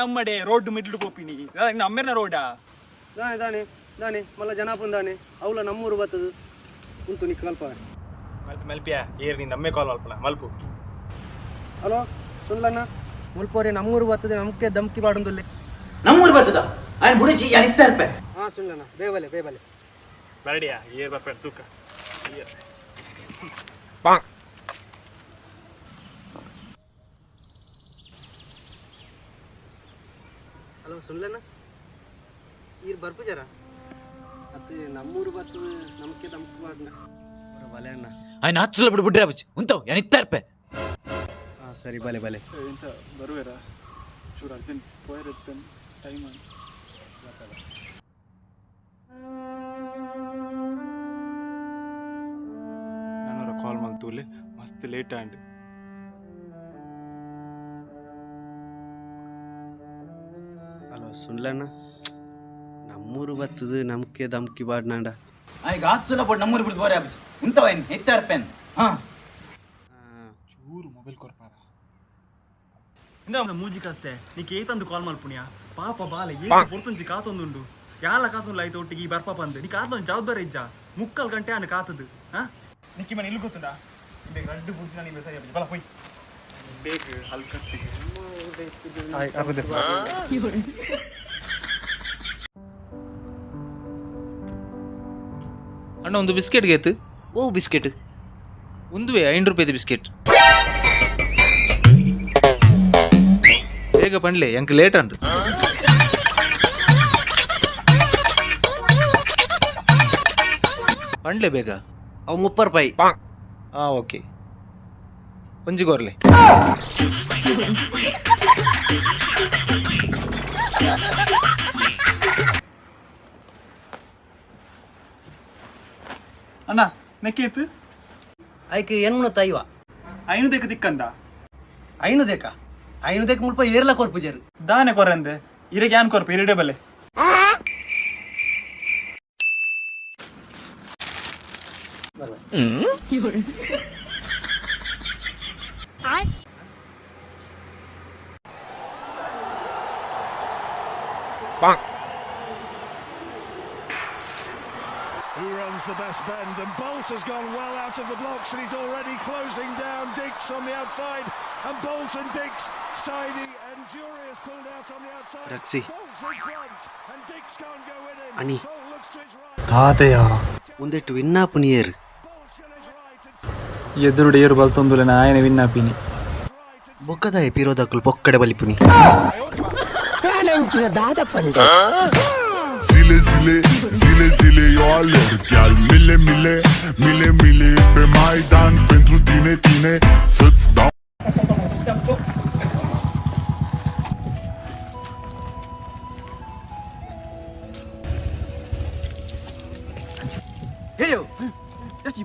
ನಮ್ಮಡೆ road middle ಕೋಪಿನಿ ನಮ್ಮೆರ್ನ ರೋಡಾ ದಾನೆ ದಾನೆ ದಾನೆ ಮಲ್ಲ ಜನಾಪುರ ದಾನೆ ಅವಳ ನಮ್ಮೂರು ಬರ್ತದು ಉಂಟು ನಿಕ್ಕ ಕಲ್ಪ ಮಲ್ಪಿಯಾ ಏರ್ ನೀ ನಮ್ಮೆ ಕಾಲ್ ಮಲ್ಪನ ಮಲ್ಪು ಹಲೋ ಸುನ್ಲಣ್ಣ ಮುಲ್ಪೋರೆ ನಮ್ಮೂರು ಬರ್ತದೆ ನಮ್ಗೆ ಧಮ್ಕಿ ಬಾಡುಂದಲ್ಲಿ ನಮ್ಮೂರು ಬರ್ತದ ఆయన ಬುಡಿಸಿ ಅನಿತ್ತಾ ಇರ್ಪೆ ಹಾ ಸುನ್ಲಣ್ಣ ಬೇಬಲೆ ಬೇಬಲೆ ಬರಡಿಯಾ ಏರ್ ಬರ್ಪೆ ತೂಕ ಹಲೋ ಸುನ್ಲಣ್ಣ ಈರ್ ಬರ್ಪು ಜರ ಅದು ನಮ್ಮೂರು ಬರ್ತದೆ ನಮ್ಗೆ ಧಮ್ಕಿ ಬಾಡ್ನ ಬಲೆ ಅಣ್ಣ ఆయన హత్తుల బిడ్డ బుచ్చి ఉంతావు అనిత్తా ఇర్పే ಹಾ ಸರಿ ಬಲೆ ಬಲೆ ಏನ್ಸ ಬರುವೇರಾ ಚೂರು ಅರ್ಜೆಂಟ್ ಪೋಯಿರುತ್ತೆ ಟೈಮ್ ನಾನು ಕಾಲ್ ಮಾಡ್ತೂಲೆ ಮಸ್ತ್ ಲೇಟ್ ಆಂಡ್ ಹಲೋ ಸುನ್ಲಣ್ಣ ನಮ್ಮೂರು ಬರ್ತದೆ ನಮ್ಗೆ ಧಮ್ಕಿ ಬಾಡ್ನಾಂಡ ఆయన హత్తుల పడి నమ్మూరు బిడ్డ పోరే బుచ్చి ఉంతావు ఆయన ఎత్తా ఇర్పేన్ ಚೂರು ಮೊಬೈಲ್ ಕೊರ್ಪಾರ ಇಂದ ಮೂಜಿ ಕಸ್ತೆ ನೀಕೆ ಏತಂದು ಕಾಲ್ ಮಲ್ಪುಣ್ಯಾ ಪಾಪ ಬಾಲೆ ಏಕೆ ಪೊರ್ತುಂಜಿ ಕಾತೊಂದುಂಡು ಯಾಲ ಕಾತೊಂದು ಲೈತ ಒಟ್ಟಿಗೆ ಬರ್ಪ ಬಂದು ನೀ ಕಾತೊಂದು ಜವಾಬ್ದಾರಿ ಇಜ್ಜ 3 ಗಂಟೆ ಅನ್ನ ಕಾತದು ನಿಕ್ಕಿ ಮನೆ ಇಲ್ಲಿ ಗೊತ್ತುಂಡಾ ಬೇಗ ರಡ್ಡು ಬುರ್ಜಿ ನನಗೆ ಸರಿ ಬಲ ಹೋಯ್ ಬೇಗ ಹಲ್ಕಟ್ಟಿಗೆ ಅಣ್ಣ ಒಂದು ಬಿಸ್ಕೆಟ್ ಗೇತು ಓ ಬಿಸ್ಕೆಟ್ ಒಂದುವೇ 5 ರೂಪಾಯಿದು ಬಿಸ್ಕೆಟ್ ಬೇಗ ಪಂಡ್ಲೆ ಎಂಕ್ ಲೇಟ್ ಅಂಡು ಪಂಡ್ಲೆ ಬೇಗ ಅವು 30 ರೂಪಾಯಿ ಹಾ ಓಕೆ ಒಂಜಿ ಕೊರ್ಲೆ ಅಣ್ಣ ನೆಕ್ಕೇತು ಆಯ್ಕೆ ಏನು ತೈವ ಐನು ದೇಕ ದಿಕ್ಕಂದ ಐನು ದೇಕ ಮುಲ್ಪ ಏರ್ಲ ಕೊರ್ಪುಜರು ದಾನೆ ಕೊರಂದೆ ಇರೆಗೆ ಯಾನ್ ಕೊರ್ಪ ಇರಿಡೆ ಬಲೆ Who runs the best bend, and Bolt has gone well out of the blocks and he's already closing down Dix on the outside, and Bolt and Dix siding, and Jury has pulled out on the outside. Raxi. Bolt's in front and Dix can't go with him. Ani. Bolt looks to his right. ತಾತೆಯ ಒಂದೆಟ್ಟು ವಿನ್ನಾಪುನಿಯರು Bolt's got his right and ಎದುರುಡೆ ಏರು ಬಲ್ತೊಂದುಲೆ ನಾಯನ ವಿನ್ನಾಪಿನಿ ಬೊಕ್ಕದ ಪಿರೋದಕ್ಕಲು ಪೊಕ್ಕಡೆ ಬಲಿಪುನಿ Zile zile, zile zile eu alerg Chiar mile mile, mile mile pe Maidan Pentru tine, tine, să-ți dau Yachi,